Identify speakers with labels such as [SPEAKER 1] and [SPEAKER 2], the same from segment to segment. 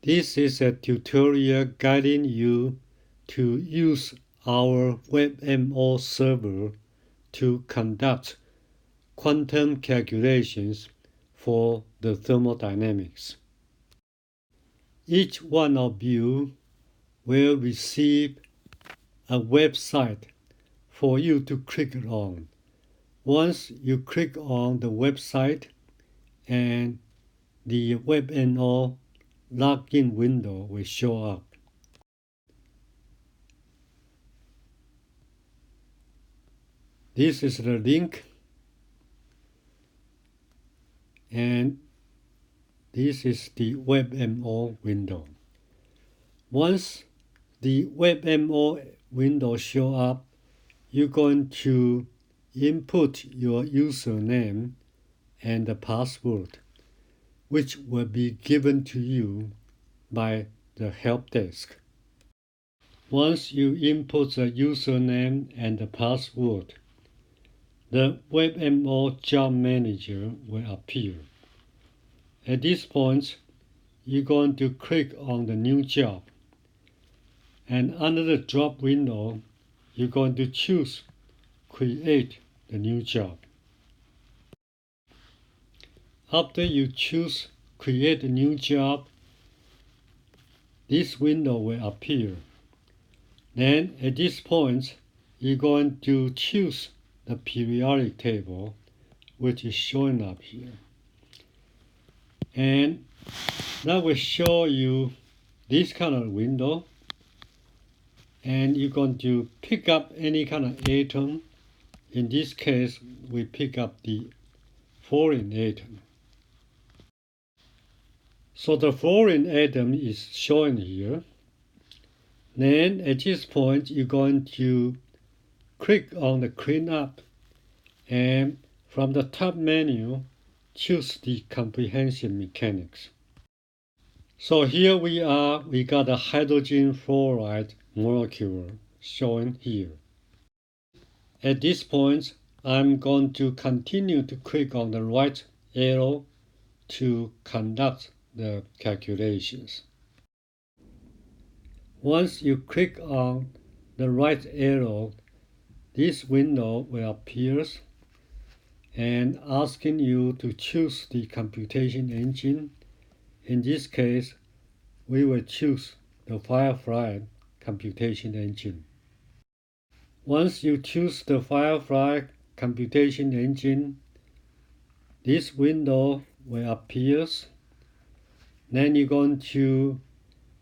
[SPEAKER 1] This is a tutorial guiding you to use our WebMO server to conduct quantum calculations for the thermodynamics. Each one of you will receive a website for you to click on. Once you click on the website and the WebMO login window will show up. This is the link, and this is the WebMO window. Once the WebMO window show up, you're going to input your username and the password, which will be given to you by the help desk. Once you input the username and the password, the WebMO job manager will appear. At this point, you're going to click on the new job, and under the drop window, you're going to choose Create the new job. After you choose Create a new job, this window will appear. Then at this point, you're going to choose the periodic table, which is showing up here. And that will show you this kind of window. And you're going to pick up any kind of atom. In this case, we pick up the fluorine atom. So the fluorine atom is shown here. Then at this point, you're going to click on the Clean Up, and from the top menu, choose the Comprehension Mechanics. So here we got a hydrogen fluoride molecule shown here. At this point, I'm going to continue to click on the right arrow to conduct the calculations. Once you click on the right arrow, this window will appear and asking you to choose the computation engine. In this case, we will choose the Firefly computation engine. Once you choose the Firefly computation engine, this window will appear. Then you're going to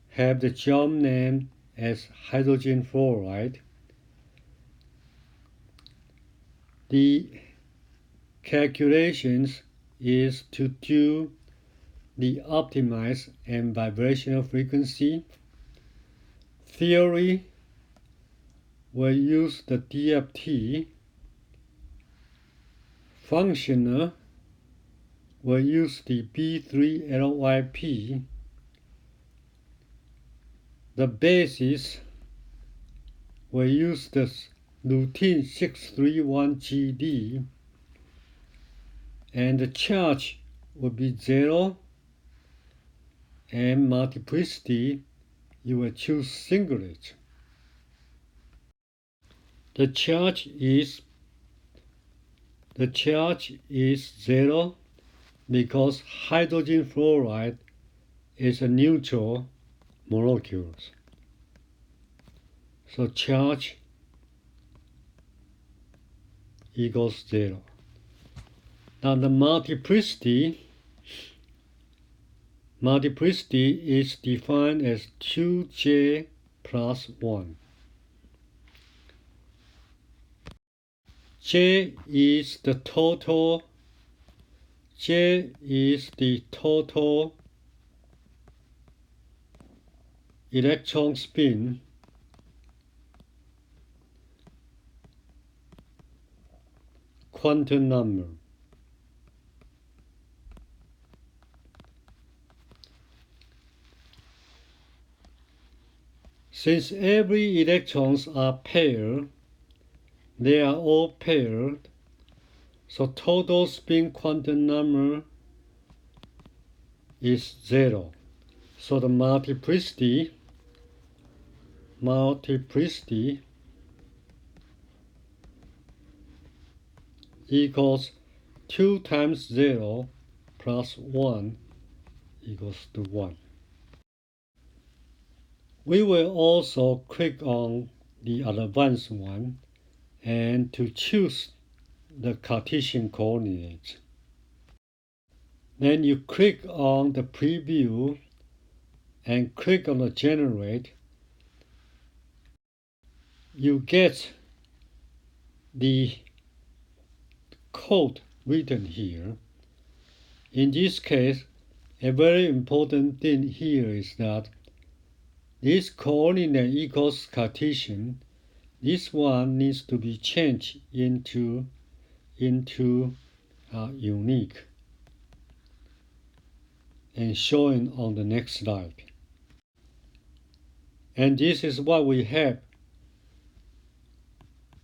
[SPEAKER 1] have the job name as hydrogen fluoride. The calculations is to do the optimized and vibrational frequency. Theory will use the DFT. Functional will use the B3LYP. The basis will use the routine 631GD, and the charge will be 0, and multiplicity you will choose singlet. The charge is 0 because hydrogen fluoride is a neutral molecule. So charge equals 0. Now the multiplicity is defined as 2J plus 1. J is the total electron spin quantum number. Since every electrons are paired, they are all paired, so total spin quantum number is 0. So the multiplicity equals 2 times 0 plus 1 equals to 1. We will also click on the advanced one and to choose the Cartesian coordinates. Then you click on the preview and click on the generate. You get the code written here. In this case, a very important thing here is that this coordinate equals Cartesian. This one needs to be changed into unique and showing on the next slide. And this is what we have.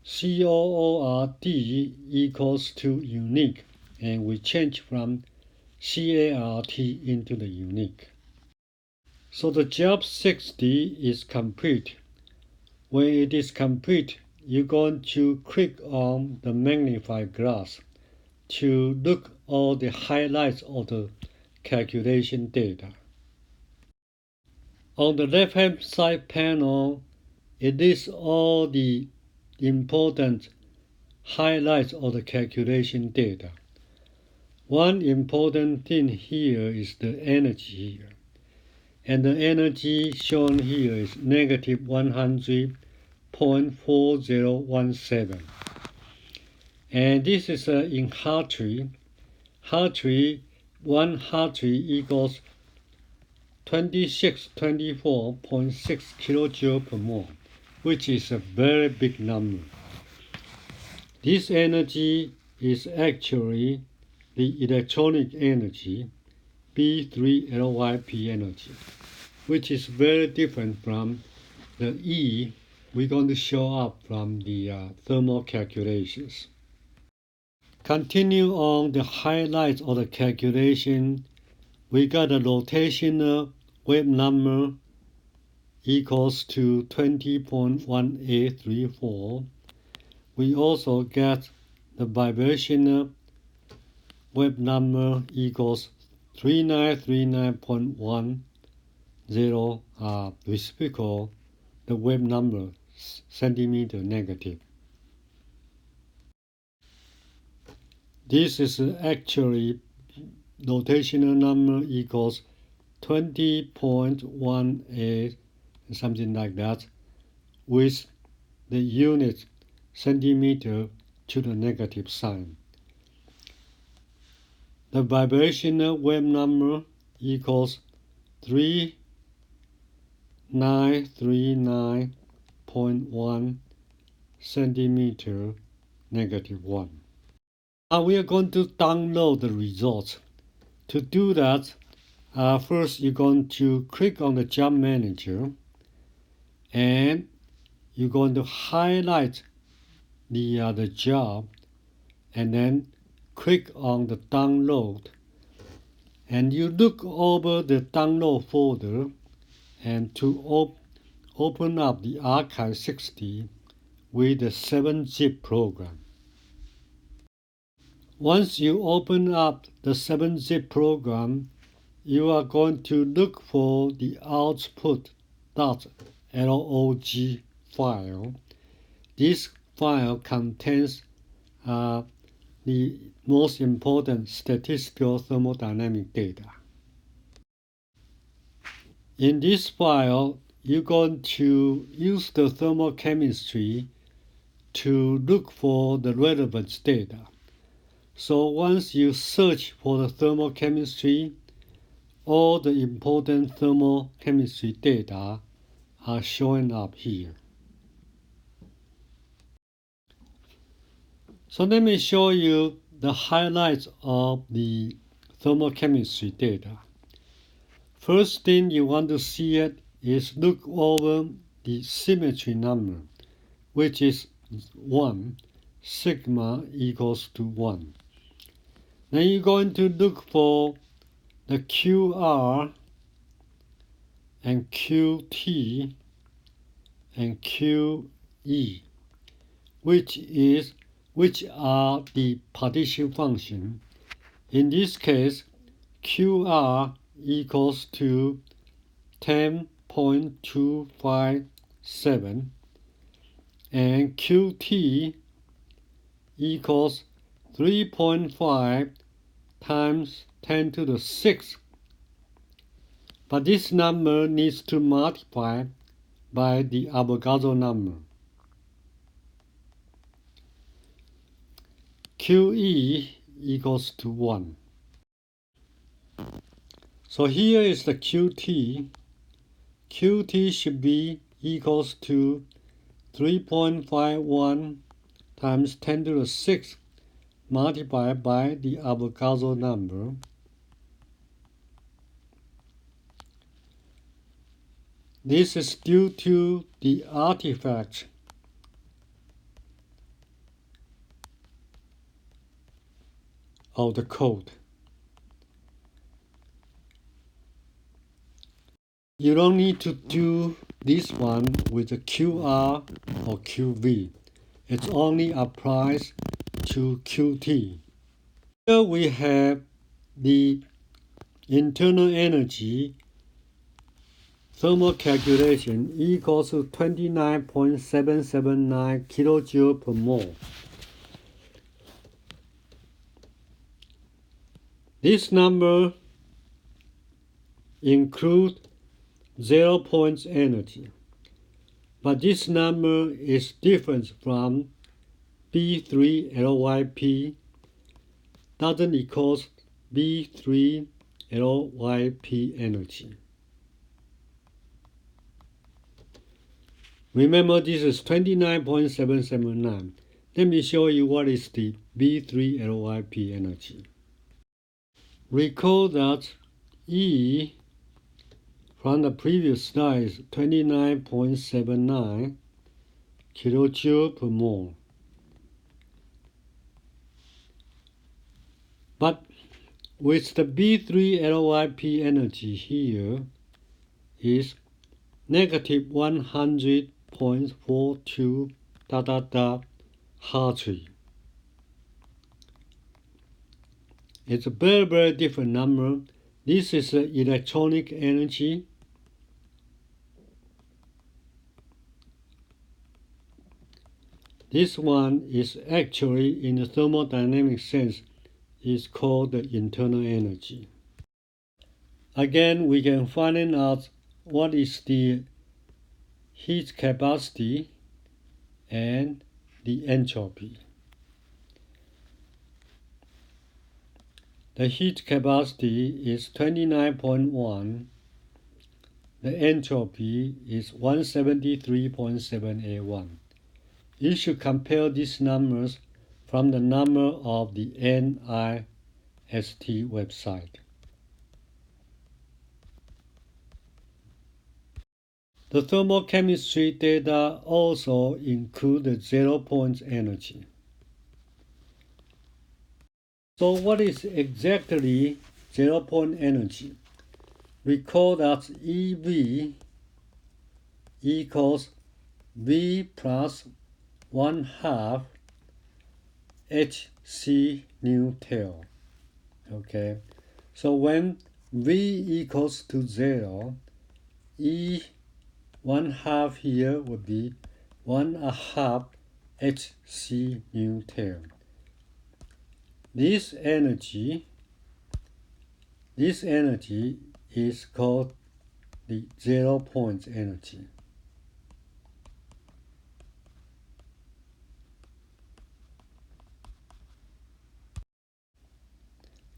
[SPEAKER 1] COORD equals to unique, and we change from CART into the unique. So the job 60 is complete. When it is complete, you're going to click on the magnifying glass to look all the highlights of the calculation data. On the left-hand side panel, it lists all the important highlights of the calculation data. One important thing here is the energy here. And the energy shown here is negative 100.4017. And this is in Hartree. One Hartree equals 2624.6 kilojoule per mole, which is a very big number. This energy is actually the electronic energy, B3LYP energy, which is very different from the E we're going to show up from the thermal calculations. Continue on the highlights of the calculation. We got a rotational wave number equals to 20.1834. We also get the vibrational wave number equals 3939.10, which we call the wave number centimeter negative. This is actually rotational number equals 20.18, something like that, with the unit centimeter to the negative sign. The vibrational wave number equals 3939.1 centimeter negative 1. Now we are going to download the results. To do that, first you're going to click on the job manager and you're going to highlight the job and then click on the download, and you look over the download folder and to open up the Archive 60 with the 7-zip program. Once you open up the 7-zip program, you are going to look for the output.log file. This file contains the most important statistical thermodynamic data. In this file, you're going to use the thermochemistry to look for the relevant data. So once you search for the thermochemistry, all the important thermochemistry data are showing up here. So let me show you the highlights of the thermochemistry data. First thing you want to see it is look over the symmetry number, which is 1, sigma equals to 1. Then you're going to look for the QR and QT and QE, which are the partition function. In this case, QR equals to 10.257 and QT equals 3.5 times 10 to the 6th. But this number needs to multiply by the Avogadro number. QE equals to 1. So here is the QT. QT should be equals to 3.51 times 10 to the 6th multiplied by the Avogadro number. This is due to the artifact of the code. You don't need to do this one with a QR or QV. It only applies to QT. Here we have the internal energy thermal calculation equals to 29.779 kilojoule per mole. This number includes 0 point energy, but this number is different from B3 LYP, doesn't equal B3 LYP energy. Remember, this is 29.779. Let me show you what is the B3 LYP energy. Recall that E from the previous slide is 29.79 kilojoule per mole. But with the B3 LYP energy here is negative 100.42 Hartree. It's a very, very different number. This is the electronic energy. This one is actually, in the thermodynamic sense, is called the internal energy. Again, we can find out what is the heat capacity and the entropy. The heat capacity is 29.1. The entropy is 173.781. You should compare these numbers from the number of the NIST website. The thermochemistry data also include the 0 point energy. So what is exactly 0 point energy? Recall that EV equals V plus 1/2 Hc nu tail. Okay, so when V equals to 0, E 1/2 here would be 1/2 Hc nu tail. This energy is called the 0 point energy.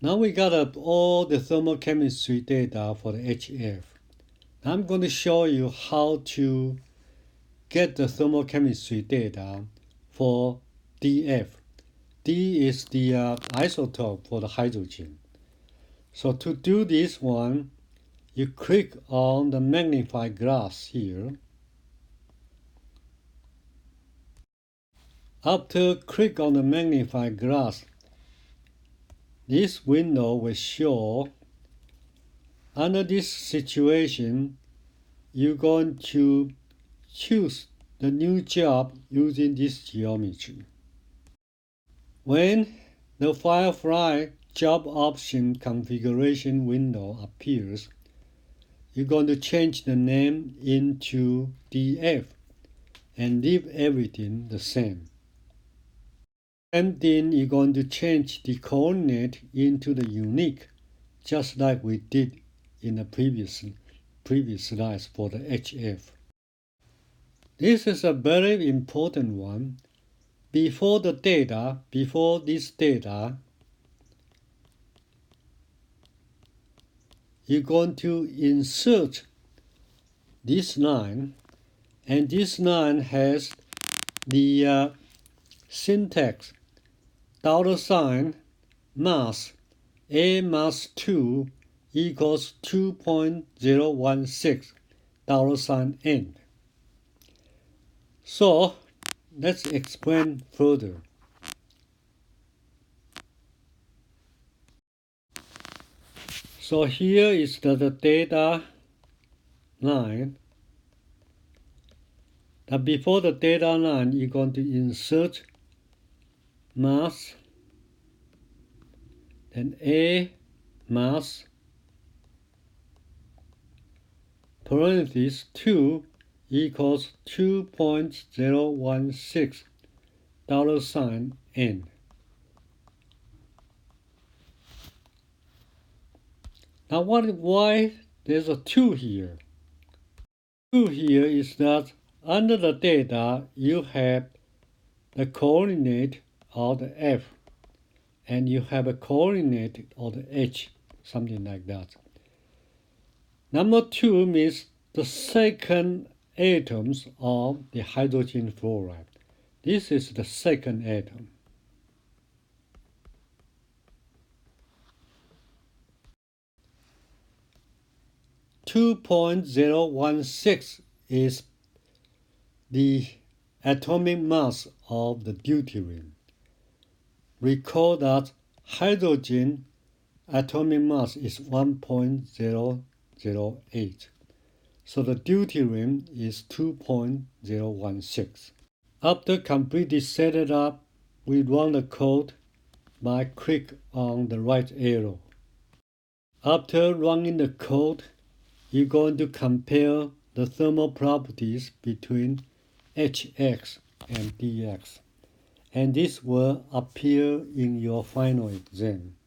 [SPEAKER 1] Now we got up all the thermochemistry data for the HF. I'm going to show you how to get the thermochemistry data for DF. D is the isotope for the hydrogen. So to do this one, you click on the magnifying glass here. After click on the magnifying glass, this window will show, under this situation, you're going to choose the new job using this geometry. When the Firefly job option configuration window appears, you're going to change the name into DF and leave everything the same. And then you're going to change the coordinate into the unique, just like we did in the previous slides for the HF. This is a very important one. Before this data, you're going to insert this line, and this line has the syntax $mass A mass 2 equals 2.016 $n. So let's explain further. So here is the data line. Now before the data line, you're going to insert mass, then A mass, parentheses 2 equals 2.016 $n. Now why there's a 2 here? 2 here is that under the data you have the coordinate of the F and you have a coordinate of the H, something like that. Number 2 means the second atoms of the hydrogen fluoride. This is the second atom. .016 is the atomic mass of the deuterium. Recall that hydrogen atomic mass is 1.008. So the deuterium is 2.016. After completely set it up, we run the code by click on the right arrow. After running the code, you're going to compare the thermal properties between HX and DX, and this will appear in your final exam.